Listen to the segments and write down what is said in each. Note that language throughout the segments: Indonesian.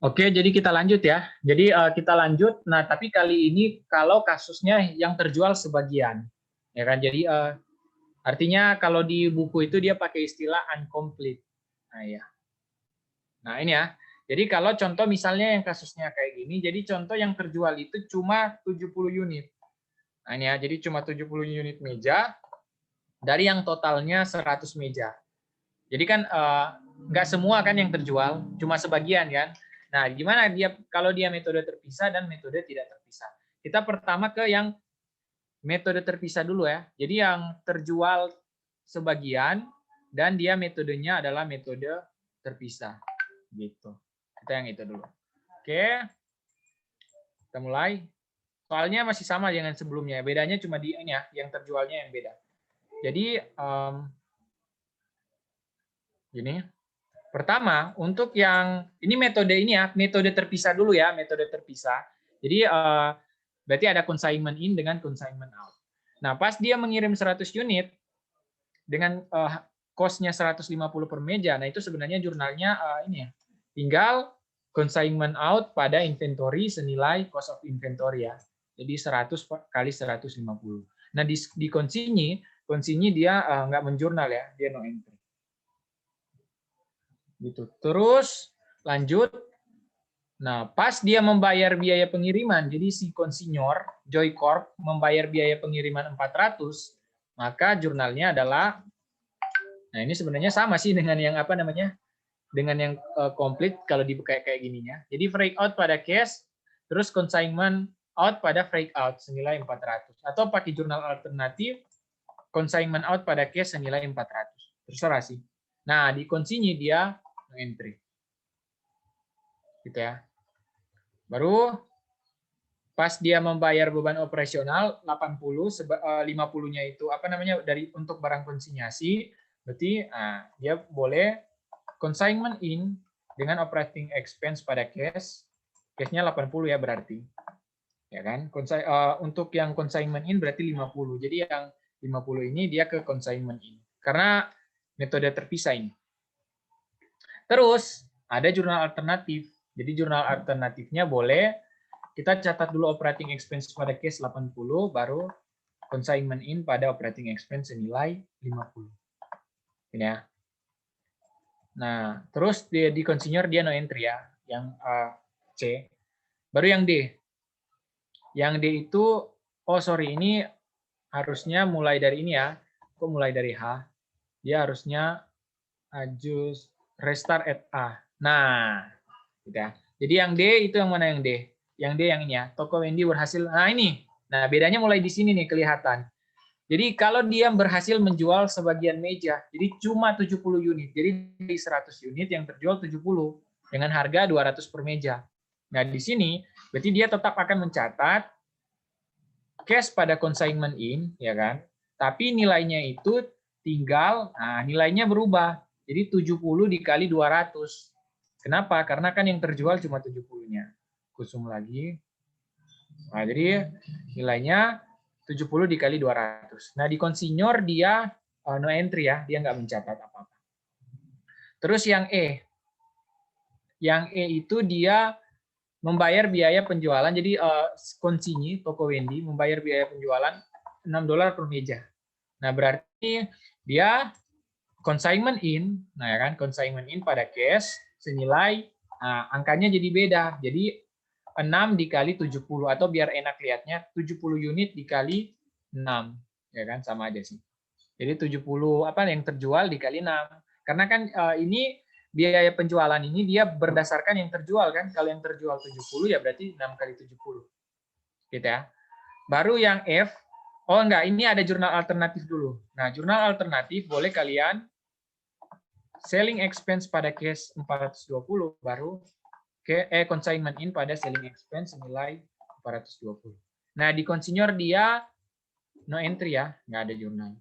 Oke, jadi kita lanjut ya. Jadi kita lanjut. Nah, tapi kali ini kalau kasusnya yang terjual sebagian, ya kan? Jadi artinya kalau di buku itu dia pakai istilah incomplete. Nah, ya. Nah, ini ya. Jadi kalau contoh misalnya yang kasusnya kayak gini, jadi contoh yang terjual itu cuma 70 unit. Nah, ini ya. Jadi cuma 70 unit meja dari yang totalnya 100 meja. Jadi kan nggak semua kan yang terjual, cuma sebagian kan. Nah, gimana dia kalau dia metode terpisah dan metode tidak terpisah? Kita pertama ke yang metode terpisah dulu ya. Jadi yang terjual sebagian dan dia metodenya adalah metode terpisah. Gitu. Kita yang itu dulu. Oke. Kita mulai. Soalnya masih sama dengan sebelumnya. Bedanya cuma di ini ya, yang terjualnya yang beda. Jadi gini. Pertama, untuk yang ini metode ini ya, metode terpisah dulu ya, metode terpisah. Jadi berarti ada consignment in dengan consignment out. Nah, pas dia mengirim 100 unit dengan cost-nya 150 per meja, nah itu sebenarnya jurnalnya ini ya. Tinggal consignment out pada inventory senilai cost of inventory ya. Jadi 100 kali 150. Nah, di konsinyi dia nggak menjurnal ya, dia no entry. Gitu. Terus lanjut. Nah, pas dia membayar biaya pengiriman, jadi si konsinyur Joy Corp membayar biaya pengiriman 400, maka jurnalnya adalah, nah ini sebenarnya sama sih dengan yang apa namanya, dengan yang komplit kalau dibuka kayak gininya. Jadi freight out pada cash, terus consignment out pada freight out senilai 400. Atau pakai jurnal alternatif, consignment out pada cash senilai 400. Terserah sih. Nah, di konsinyi dia entry. Gitu ya. Baru pas dia membayar beban operasional 80, 50-nya itu apa namanya dari untuk barang konsinyasi, berarti dia boleh consignment in dengan operating expense pada cash, cashnya 80 ya berarti. Ya kan? Untuk yang consignment in berarti 50. Jadi yang 50 ini dia ke consignment in. Karena metode terpisah ini. Terus ada jurnal alternatif. Jadi jurnal alternatifnya boleh kita catat dulu operating expense pada case 80, baru consignment in pada operating expense senilai 50. Ini ya. Nah, terus di consignor dia no entry ya, yang C. Baru yang D. Yang D itu, ini harusnya mulai dari ini ya. Kok mulai dari H? Dia harusnya adjust restart at A. Nah, gitu ya. Jadi yang D itu yang mana yang D? Yang D yang ini ya. Toko Wendy berhasil. Nah ini. Nah bedanya mulai di sini nih kelihatan. Jadi kalau dia berhasil menjual sebagian meja, jadi cuma 70 unit. Jadi dari 100 unit yang terjual 70 dengan harga 200 per meja. Nah di sini berarti dia tetap akan mencatat cash pada consignment in, ya kan? Tapi nilainya itu tinggal, nilainya berubah. Jadi 70 dikali 200. Kenapa? Karena kan yang terjual cuma 70-nya. Kusum lagi. Nah, jadi nilainya 70 dikali 200. Nah, di konsinyur dia no entry ya, dia nggak mencatat apa-apa. Terus yang E. Yang E itu dia membayar biaya penjualan. Jadi konsinyi, toko Wendy, membayar biaya penjualan $6 per meja. Nah, berarti dia consignment in, nah ya kan, consignment in pada cash senilai, angkanya jadi beda. Jadi 6 dikali 70 atau biar enak lihatnya 70 unit dikali 6, ya kan sama aja sih. Jadi 70 apa yang terjual dikali 6. Karena kan ini biaya penjualan ini dia berdasarkan yang terjual kan. Kalau yang terjual 70 ya berarti 6 kali 70. Gitu ya. Baru yang F, enggak, ini ada jurnal alternatif dulu. Nah, jurnal alternatif boleh kalian selling expense pada case 420 baru consignment in pada selling expense senilai 420. Nah, di consignor dia no entry ya, nggak ada jurnal.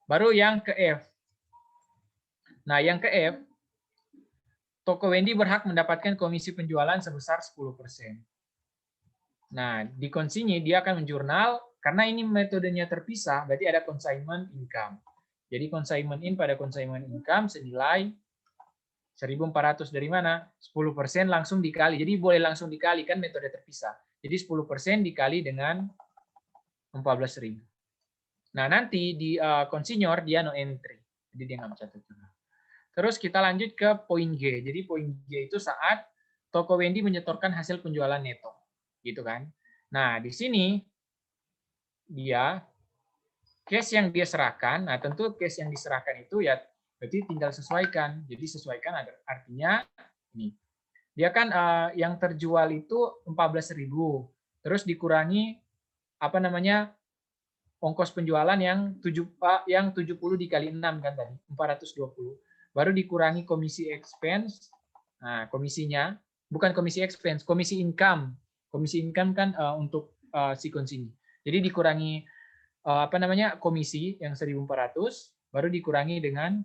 Baru yang ke F. Nah, yang ke F, toko Wendy berhak mendapatkan komisi penjualan sebesar 10%. Nah, di konsinyi dia akan menjurnal, karena ini metodenya terpisah, berarti ada consignment income. Jadi consignment in pada consignment income senilai 1.400 dari mana? 10% langsung dikali. Jadi boleh langsung dikali, kan metode terpisah. Jadi 10% dikali dengan 14.000. Nah, nanti di konsinyur dia no entry. Jadi dia nggak mencatat juga. Terus kita lanjut ke poin G. Jadi poin G itu saat toko Wendy menyetorkan hasil penjualan neto. Gitu kan. Nah, di sini dia case yang dia serahkan, nah tentu case yang diserahkan itu ya berarti tinggal sesuaikan. Jadi sesuaikan artinya ini. Dia kan yang terjual itu 14.000, terus dikurangi apa namanya ongkos penjualan yang 70 dikali 6 kan tadi, 420. Baru dikurangi komisi expense. Nah, komisinya bukan komisi expense, komisi income. Komisi income kan untuk si konsinyur. Jadi dikurangi apa namanya komisi yang 1.400, baru dikurangi dengan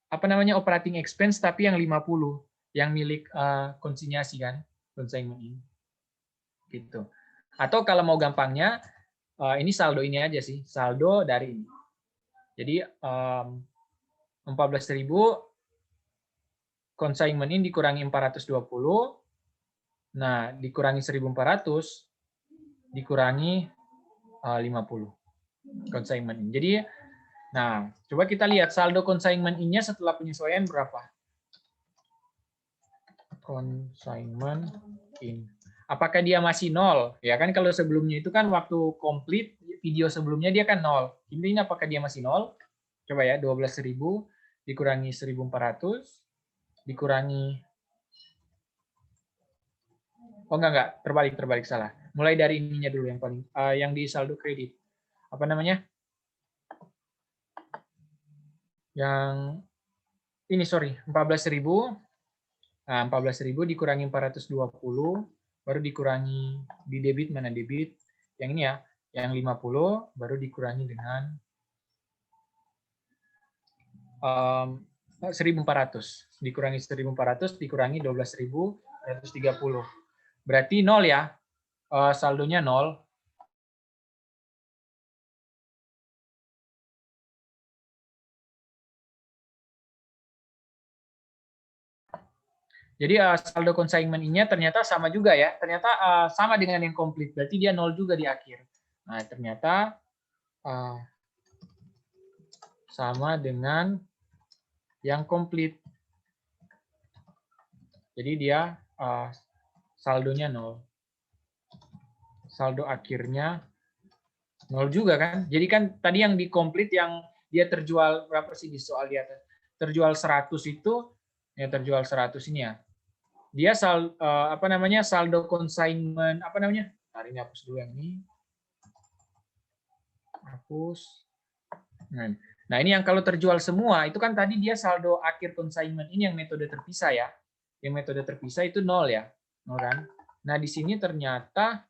apa namanya operating expense tapi yang 50 yang milik konsinyasi kan, consignment ini. Gitu. Atau kalau mau gampangnya ini saldo ini aja sih, saldo dari ini. Jadi 14.000 consignment ini dikurangi 420. Nah, dikurangi 1.400 dikurangi 50 consignment in. Jadi, nah, coba kita lihat saldo consignment in-nya setelah penyesuaian berapa? Consignment in. Apakah dia masih 0? Ya kan kalau sebelumnya itu kan waktu komplit video sebelumnya dia kan 0. Ini apakah dia masih 0? Coba ya, 12.000 dikurangi 1.400 dikurangi enggak, terbalik salah. Mulai dari ininya dulu yang paling yang di saldo kredit. Apa namanya? Yang ini 14.000. Nah, 14.000 dikurangi 420 baru dikurangi di debit mana debit? Yang ini ya, yang 50 baru dikurangi dengan 1.400. Dikurangi 1.400 dikurangi 12.130. Berarti 0 ya. Saldonya 0. Jadi saldo consignment ini ternyata sama juga ya. Ternyata sama dengan yang komplit. Berarti dia 0 juga di akhir. Nah, ternyata sama dengan yang komplit. Jadi dia saldonya 0. Saldo akhirnya 0 juga kan. Jadi kan tadi yang di komplit yang dia terjual berapa sih di soal di atas? Terjual 100 itu ya terjual 100 ini ya. Dia apa namanya saldo consignment apa namanya? Hari ini hapus dulu yang ini. Hapus. Nah, ini yang kalau terjual semua itu kan tadi dia saldo akhir consignment ini yang metode terpisah ya. Yang metode terpisah itu 0 ya. 0 kan? Nah, di sini ternyata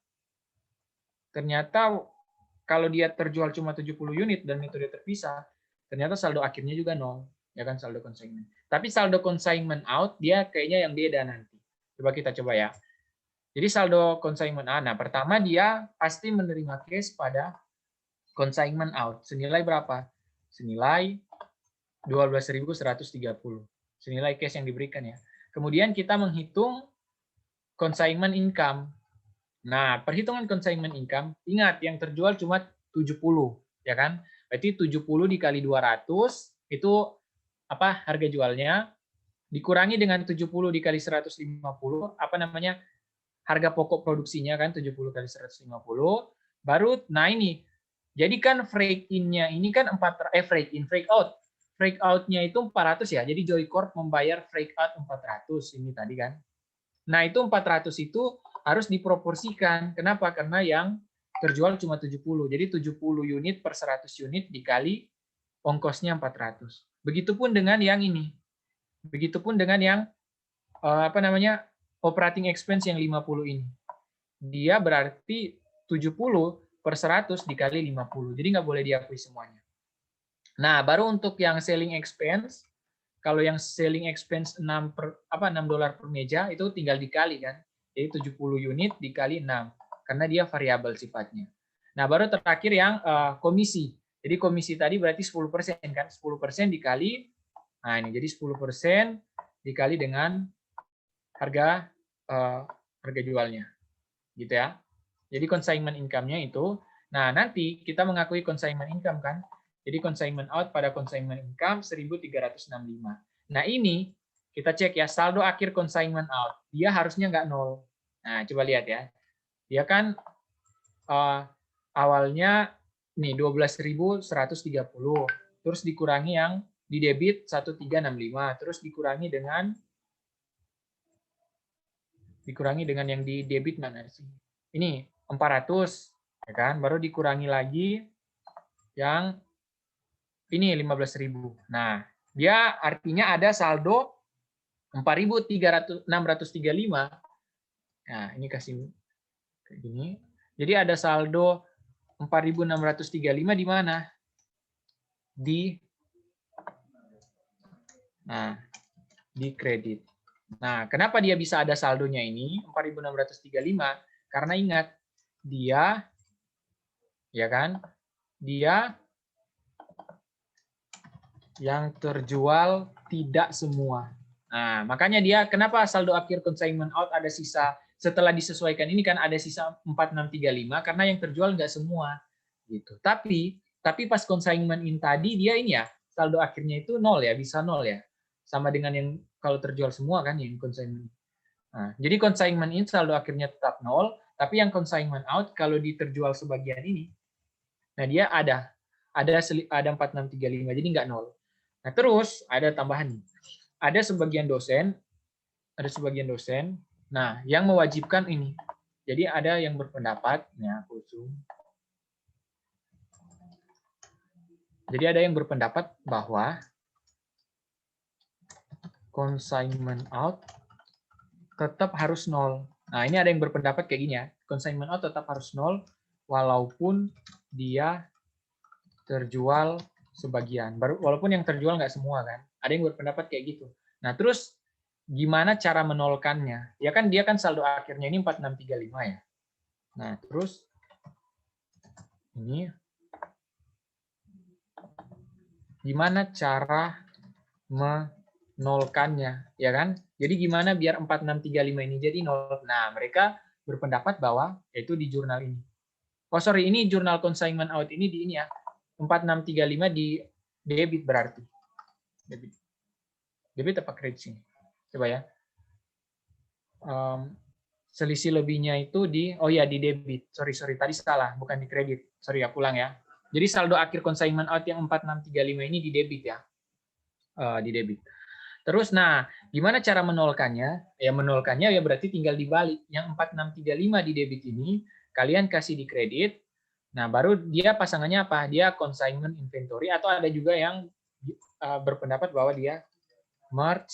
kalau dia terjual cuma 70 unit dan metode terpisah, ternyata saldo akhirnya juga 0. Ya kan saldo consignment. Tapi saldo consignment out dia kayaknya yang beda nanti. Coba kita coba ya. Jadi saldo consignment out. Nah, pertama dia pasti menerima case pada consignment out. Senilai berapa? Senilai 12.130. Senilai case yang diberikan ya. Kemudian kita menghitung consignment income. Nah, perhitungan consignment income, ingat yang terjual cuma 70, ya kan? Berarti 70 dikali 200 itu apa harga jualnya dikurangi dengan 70 dikali 150 apa namanya harga pokok produksinya kan 70 kali 150 baru nah ini jadi kan freight in-nya ini kan freight out-nya itu 400 ya. Jadi Joy Corp membayar freight out 400 ini tadi kan. Nah, itu 400 itu harus diproporsikan. Kenapa? Karena yang terjual cuma 70. Jadi 70 unit per 100 unit dikali ongkosnya 400. Begitupun dengan yang ini. Begitupun dengan yang apa namanya? Operating expense yang 50 ini. Dia berarti 70 per 100 dikali 50. Jadi nggak boleh diakui semuanya. Nah, baru untuk yang selling expense, kalau yang selling expense $6 per meja itu tinggal dikali kan. Jadi 70 unit dikali 6 karena dia variabel sifatnya. Nah, baru terakhir yang komisi. Jadi komisi tadi berarti 10% kan. 10% dikali Nah, ini jadi 10% dikali dengan harga harga jualnya. Gitu ya. Jadi consignment income-nya itu, nah nanti kita mengakui consignment income kan. Jadi consignment out pada consignment income 1.365. Nah ini kita cek ya, saldo akhir consignment out. Dia harusnya nggak nol. Nah coba lihat ya. Dia kan awalnya nih 12.130. Terus dikurangi yang di debit 1365. Terus dikurangi dengan yang di debit mana sih? Ini 400, ya kan? Baru dikurangi lagi yang ini 15.000. Nah, dia artinya ada saldo 4.635. Nah, ini kasih kayak gini. Jadi ada saldo 4.635 di mana? Di kredit. Nah, kenapa dia bisa ada saldonya ini 4.635? Karena ingat, dia ya kan? Dia yang terjual tidak semua. Nah, makanya dia kenapa saldo akhir consignment out ada sisa setelah disesuaikan ini kan ada sisa 4.635 karena yang terjual nggak semua gitu. Tapi pas consignment in tadi dia ini ya saldo akhirnya itu nol ya, bisa nol ya. Sama dengan yang kalau terjual semua kan yang consignment. Nah, jadi consignment in saldo akhirnya tetap nol, tapi yang consignment out kalau diterjual sebagian ini, nah dia ada 4.635 jadi nggak nol. Nah, terus ada tambahan nih. Ada sebagian dosen, nah yang mewajibkan ini. Jadi ada yang berpendapat, ya aku zoom. Jadi ada yang berpendapat bahwa consignment out tetap harus nol. Nah, ini ada yang berpendapat kayak gini ya. Consignment out tetap harus nol walaupun dia terjual sebagian. Walaupun yang terjual nggak semua kan. Ada yang berpendapat kayak gitu. Nah, terus gimana cara menolkannya? Ya kan dia kan saldo akhirnya ini 4.635 ya. Nah, terus ini gimana cara menolkannya, ya kan? Jadi gimana biar 4.635 ini jadi nol? Nah, mereka berpendapat bahwa yaitu di jurnal ini. Oh, sorry, ini jurnal consignment out ini di ini ya. 4.635 di debit berarti. Debit apa kredit sini? Coba ya. Selisih lebihnya itu di di debit. Sorry tadi salah, bukan di kredit. Sorry ya, pulang ya. Jadi saldo akhir consignment out yang 4.635 ini di debit ya. Di debit. Terus nah, gimana cara menolkannya? Ya menolkannya ya berarti tinggal dibalik. Yang 4.635 di debit ini kalian kasih di kredit. Nah, baru dia pasangannya apa? Dia consignment inventory atau ada juga yang berpendapat bahwa dia merge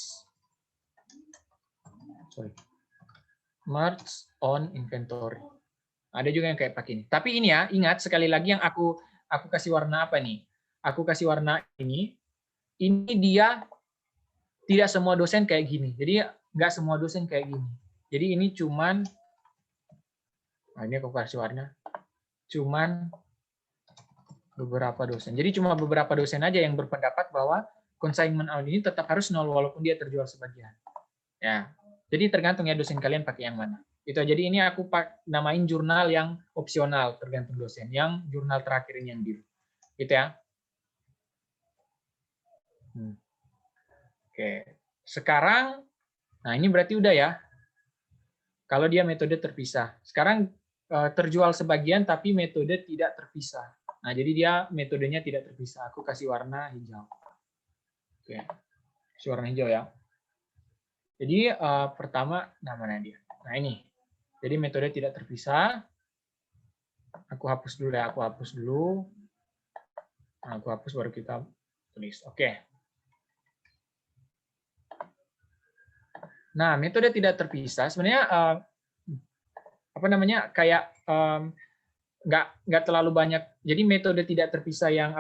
on inventory. Ada juga yang kayak pakai ini. Tapi ini ya, ingat sekali lagi yang aku kasih warna apa nih? Aku kasih warna ini dia tidak semua dosen kayak gini. Jadi nggak semua dosen kayak gini. Jadi ini cuman, ini aku kasih warna, cuman beberapa dosen. Jadi cuma beberapa dosen aja yang berpendapat bahwa consignment out ini tetap harus nol walaupun dia terjual sebagian. Ya, jadi tergantung ya dosen kalian pakai yang mana. Itu. Jadi ini aku namain jurnal yang opsional tergantung dosen. Yang jurnal terakhir ini yang biru. Gitu ya. Oke. Sekarang, nah ini berarti udah ya. Kalau dia metode terpisah. Sekarang terjual sebagian tapi metode tidak terpisah. Nah, jadi dia metodenya tidak terpisah. Aku kasih warna hijau. Oke. Kasih warna hijau ya. Jadi pertama namanya dia. Nah, ini. Jadi metode tidak terpisah. Aku hapus dulu ya, aku hapus dulu. Nah, aku hapus baru kita tulis. Oke. Nah, metode tidak terpisah sebenarnya kayak nggak terlalu banyak. Jadi metode tidak terpisah yang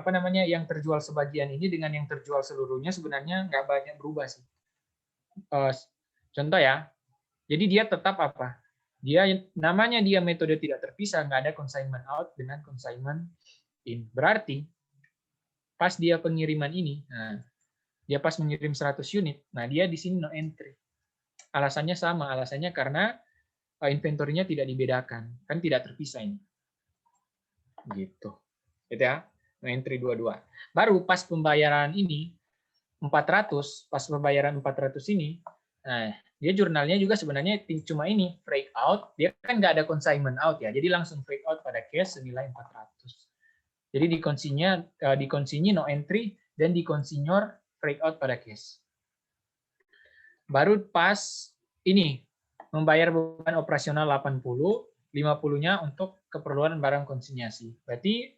yang terjual sebagian ini dengan yang terjual seluruhnya sebenarnya nggak banyak berubah sih. Contoh ya. Jadi dia tetap apa? Dia namanya dia metode tidak terpisah, nggak ada consignment out dengan consignment in. Berarti pas dia pengiriman ini, nah, dia pas mengirim 100 unit, nah dia di sini no entry. Alasannya sama, alasannya karena inventorinya tidak dibedakan, kan tidak terpisah ini. Gitu. Gitu ya. No entry 22. Baru pas pembayaran ini 400, pas pembayaran 400 ini, nah, dia jurnalnya juga sebenarnya cuma ini, break out, dia kan nggak ada consignment out ya, jadi langsung break out pada cash senilai 400. Jadi di konsinyi no entry, dan di konsinyor break out pada cash. Baru pas ini, membayar beban operasional 80, 50-nya untuk keperluan barang konsinyasi. Berarti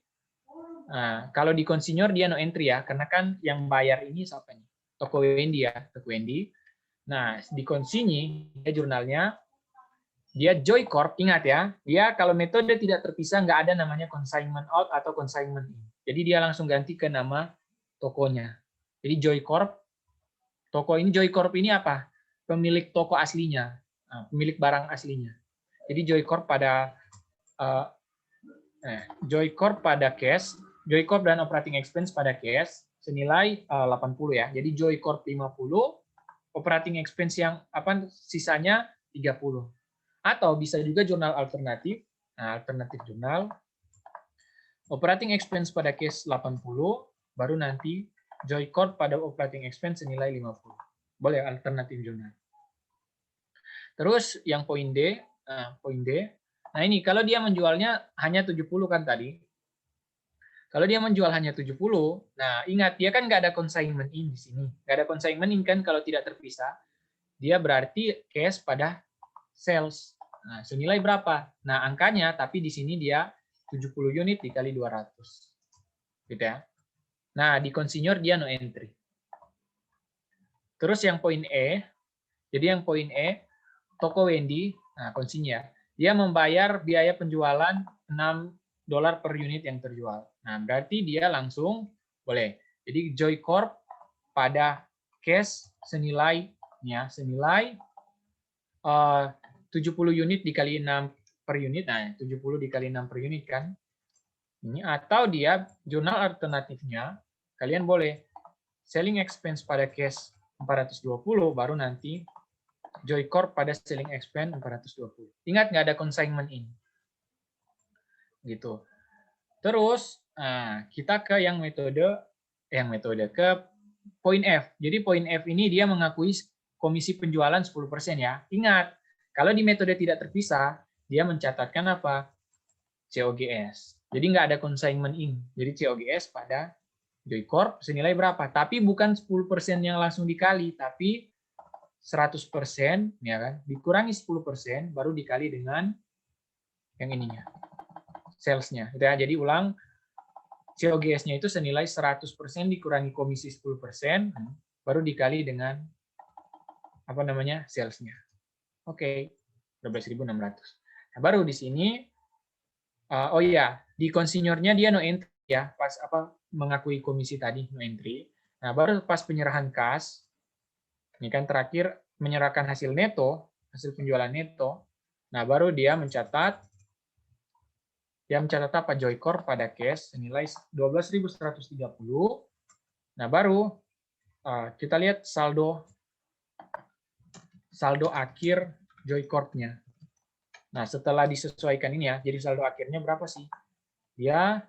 nah, kalau di konsinyor dia no entry ya, karena kan yang bayar ini siapa nih? Toko Wendy ya, Toko Wendy. Nah, di konsinyi dia jurnalnya dia Joy Corp, ingat ya, dia kalau metode tidak terpisah nggak ada namanya consignment out atau consignment in. Jadi dia langsung ganti ke nama tokonya. Jadi Joy Corp, toko ini Joy Corp ini apa? Pemilik toko aslinya, pemilik barang aslinya. Jadi Joy Corp pada Joy Corp pada cash, Joy Corp dan operating expense pada cash senilai 80 ya. Jadi Joy Corp 50, operating expense yang apa sisanya 30. Atau bisa juga jurnal alternatif. Nah, alternatif jurnal operating expense pada cash 80, baru nanti Joy Corp pada operating expense senilai 50. Boleh alternatif jurnal. Terus yang poin D, poin D. Nah, ini kalau dia menjualnya hanya 70 kan tadi. Kalau dia menjual hanya 70, nah ingat dia kan nggak ada consignment in di sini. Nggak ada consignment in kan kalau tidak terpisah. Dia berarti cash pada sales. Nah, senilai berapa? Nah, angkanya tapi di sini dia 70 unit dikali 200. Gitu ya. Nah, di konsinyor dia no entry. Terus yang poin E, jadi yang poin E, Toko Wendy, nah konsinya, dia membayar biaya penjualan $6 per unit yang terjual. Nah, berarti dia langsung boleh. Jadi Joy Corp pada cash senilai 70 unit dikali 6 per unit. Nah, 70 dikali 6 per unit kan. Ini atau dia jurnal alternatifnya kalian boleh selling expense pada cash 420 baru nanti Joy Corp pada selling expense 420. Ingat nggak ada consignment in. Gitu. Terus kita ke yang metode ke poin F. Jadi poin F ini dia mengakui komisi penjualan 10% ya. Ingat, kalau di metode tidak terpisah, dia mencatatkan apa? COGS. Jadi nggak ada consignment in. Jadi COGS pada Joy Corp senilai berapa? Tapi bukan 10% yang langsung dikali, tapi 100% ya kan, dikurangi 10% baru dikali dengan yang ininya. Salesnya. Jadi ulang, COGS-nya itu senilai 100% dikurangi komisi 10%, baru dikali dengan apa namanya? Salesnya. Oke, 12.600. Nah, baru di sini oh iya, di konsinyornya dia no entry ya, pas apa mengakui komisi tadi no entry. Nah, baru pas penyerahan kas, ini kan terakhir menyerahkan hasil neto, hasil penjualan neto. Nah, baru dia mencatat apa Joy Corp pada cash senilai 12.130. Nah, baru kita lihat saldo akhir Joy Corp-nya. Nah, setelah disesuaikan ini ya, jadi saldo akhirnya berapa sih? Dia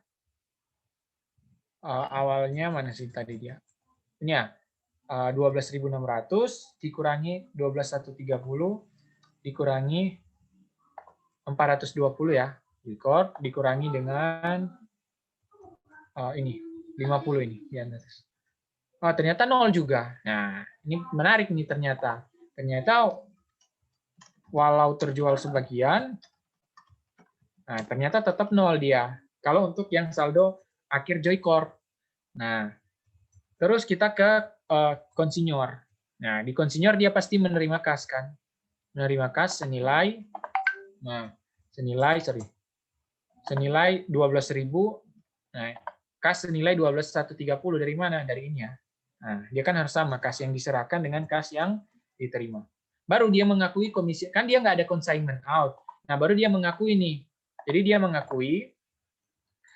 awalnya mana sih tadi dia? Ini ya, 12.600 dikurangi 12.130 dikurangi 420 ya. Record dikurangi dengan ini 50 ini di atas. Oh, ternyata 0 juga. Nah, ini menarik nih ternyata. Ternyata walau terjual sebagian, nah ternyata tetap 0 dia. Kalau untuk yang saldo akhir Joy Corp. Nah, terus kita ke konsinyor. Nah, di konsinyor dia pasti menerima kas kan. Menerima kas senilai 12.000. Nah, kas senilai 12.130 dari mana? Dari ini ya. Nah, dia kan harus sama kas yang diserahkan dengan kas yang diterima. Baru dia mengakui komisi, kan dia nggak ada consignment out. Nah, baru dia mengakui nih. Jadi dia mengakui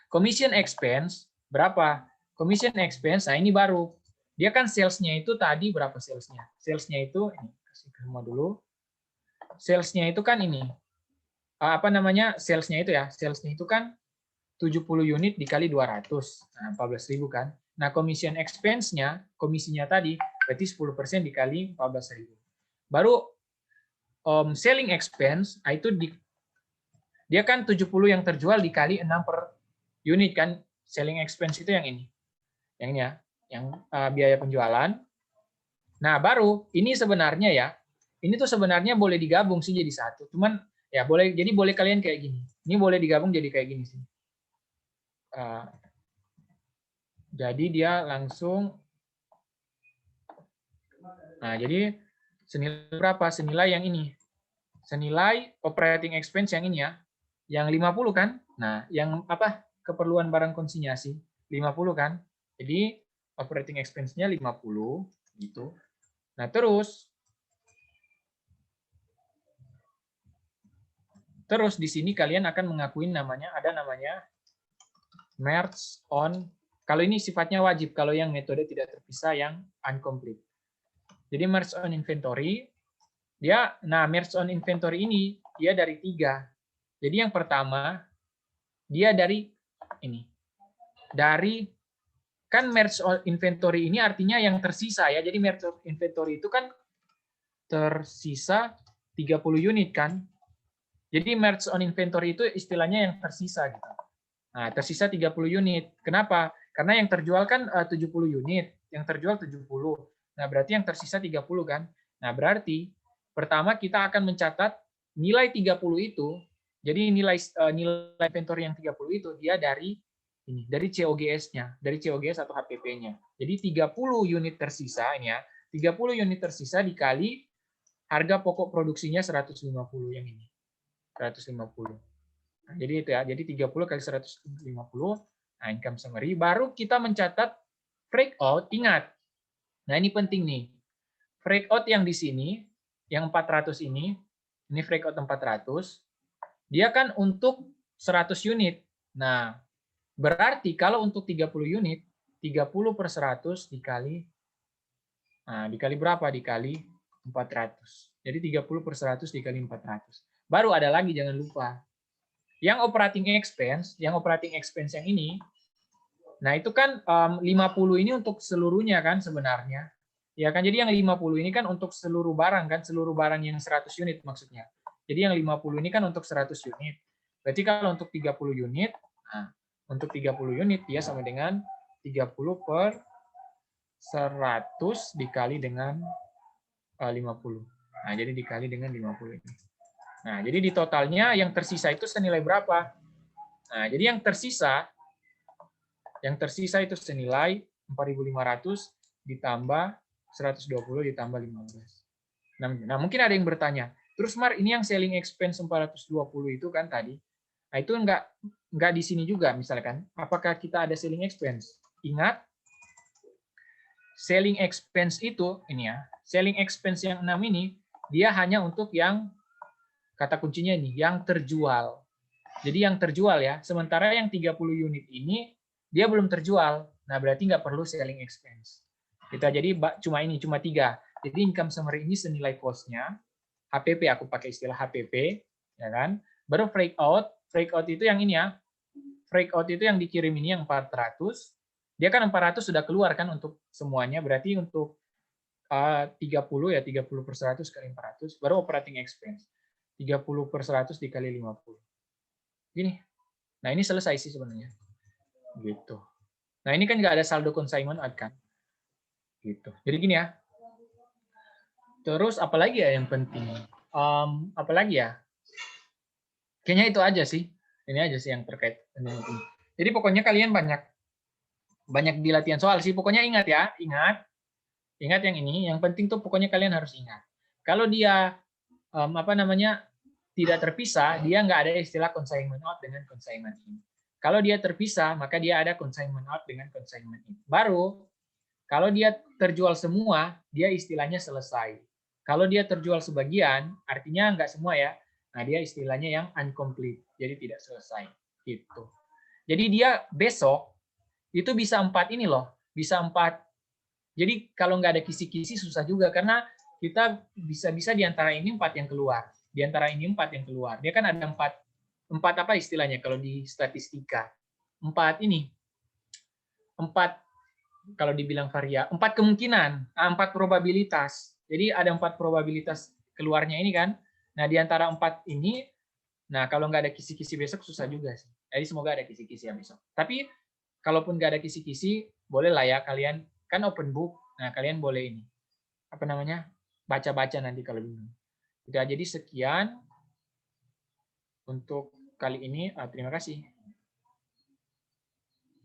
commission expense berapa? Commission expense, nah ini baru. Dia kan sales-nya itu tadi berapa sales-nya? Sales-nya itu, ini kasih ke semua dulu. Sales-nya itu kan ini, apa namanya, sales-nya itu ya, sales-nya itu kan 70 unit dikali 200, nah 14.000 kan. Nah, commission expense-nya, komisinya tadi, berarti 10% dikali 14.000. Baru selling expense, itu dia kan 70 yang terjual dikali 6 per unit kan. Selling expense itu yang ini ya, yang biaya penjualan. Nah, baru ini sebenarnya ya, ini tuh sebenarnya boleh digabung sih jadi satu. Cuman ya boleh, jadi boleh kalian kayak gini. Ini boleh digabung jadi kayak gini sih. Jadi dia langsung, nah jadi senilai berapa? Senilai yang ini. Senilai operating expense yang ini ya. Yang 50 kan? Nah, yang apa? Keperluan barang konsinyasi 50 kan? Jadi operating expense-nya 50 gitu. Nah, terus di sini kalian akan mengakui namanya, ada namanya merge on. Kalau ini sifatnya wajib, kalau yang metode tidak terpisah yang incomplete. Jadi merge on inventory, nah merge on inventory ini dia dari 3. Jadi yang pertama dia dari ini. Kan merge on inventory ini artinya yang tersisa ya. Jadi merge on inventory itu kan tersisa 30 unit kan. Jadi merge on inventory itu istilahnya yang tersisa gitu. Nah, tersisa 30 unit. Kenapa? Karena yang terjual kan 70 unit, yang terjual 70. Nah, berarti yang tersisa 30 kan. Nah, berarti pertama kita akan mencatat nilai 30 itu. Jadi nilai inventory yang 30 itu dia dari ini, dari COGS-nya, dari COGS atau HPP-nya. Jadi 30 unit tersisa ini ya. 30 unit tersisa dikali harga pokok produksinya 150 yang ini. 150. Nah, jadi itu ya, jadi 30 kali 150, nah income summary, baru kita mencatat breakout, ingat. Nah, ini penting nih. Breakout yang di sini, yang 400 ini breakout 400, dia kan untuk 100 unit. Nah, berarti kalau untuk 30 unit, 30 per 100 dikali, nah dikali berapa? Dikali 400. Jadi 30 per 100 dikali 400. Baru ada lagi, jangan lupa. Yang operating expense yang ini, nah itu kan 50 ini untuk seluruhnya kan sebenarnya. Ya kan, jadi yang 50 ini kan untuk seluruh barang kan, seluruh barang yang 100 unit maksudnya. Jadi yang 50 ini kan untuk 100 unit. Berarti kalau untuk 30 unit, nah untuk 30 unit dia sama dengan 30 per 100 dikali dengan 50. Nah, jadi dikali dengan 50 ini. Nah, jadi di totalnya yang tersisa itu senilai berapa? Nah, jadi yang tersisa itu senilai 4.500 ditambah 120 ditambah 15. Nah, mungkin ada yang bertanya, terus Mar, ini yang selling expense 420 itu kan tadi, nah itu enggak di sini juga misalkan, apakah kita ada selling expense? Ingat, selling expense itu, ini ya, selling expense yang 6 ini, dia hanya untuk yang, kata kuncinya ini, yang terjual. Jadi yang terjual ya, sementara yang 30 unit ini dia belum terjual. Nah, berarti nggak perlu selling expense. Kita jadi cuma 3. Jadi income summary ini senilai cost-nya, HPP, aku pakai istilah HPP, ya kan? Baru breakout itu yang ini ya. Breakout itu yang dikirim ini yang 400. Dia kan 400 sudah keluar kan untuk semuanya, berarti untuk 30 ya, 30 per 100 kali 400, baru operating expense. 30 per 100 dikali 50. Gini. Nah, ini selesai sih sebenarnya. Gitu. Nah, ini kan nggak ada saldo consignment out kan. Gitu. Jadi gini ya. Terus apalagi ya yang penting? Apalagi ya? Kayaknya itu aja sih. Ini aja sih yang terkait dengan ini. Jadi pokoknya kalian banyak di latihan soal sih. Pokoknya ingat ya, ingat yang ini. Yang penting tuh pokoknya kalian harus ingat. Kalau dia tidak terpisah, dia nggak ada istilah consignment out dengan consignment in. Kalau dia terpisah, maka dia ada consignment out dengan consignment in. Baru, kalau dia terjual semua, dia istilahnya selesai. Kalau dia terjual sebagian, artinya nggak semua ya. Nah, dia istilahnya yang incomplete, jadi tidak selesai. Gitu. Jadi dia besok itu bisa 4 ini loh, bisa 4. Jadi kalau nggak ada kisi-kisi susah juga, karena kita bisa-bisa di antara ini 4 yang keluar. Di antara ini 4 yang keluar. Dia kan ada 4 apa istilahnya kalau di statistika? 4 ini. 4 kalau dibilang variabel, 4 kemungkinan, 4 probabilitas. Jadi ada 4 probabilitas keluarnya ini kan. Nah, di antara 4 ini, nah kalau nggak ada kisi-kisi besok susah juga sih. Jadi semoga ada kisi-kisi ya besok. Tapi kalaupun nggak ada kisi-kisi, boleh lah ya kalian, kan open book. Nah, kalian boleh ini, apa namanya, baca-baca nanti kalau bingung. Udah, jadi sekian untuk kali ini. Terima kasih.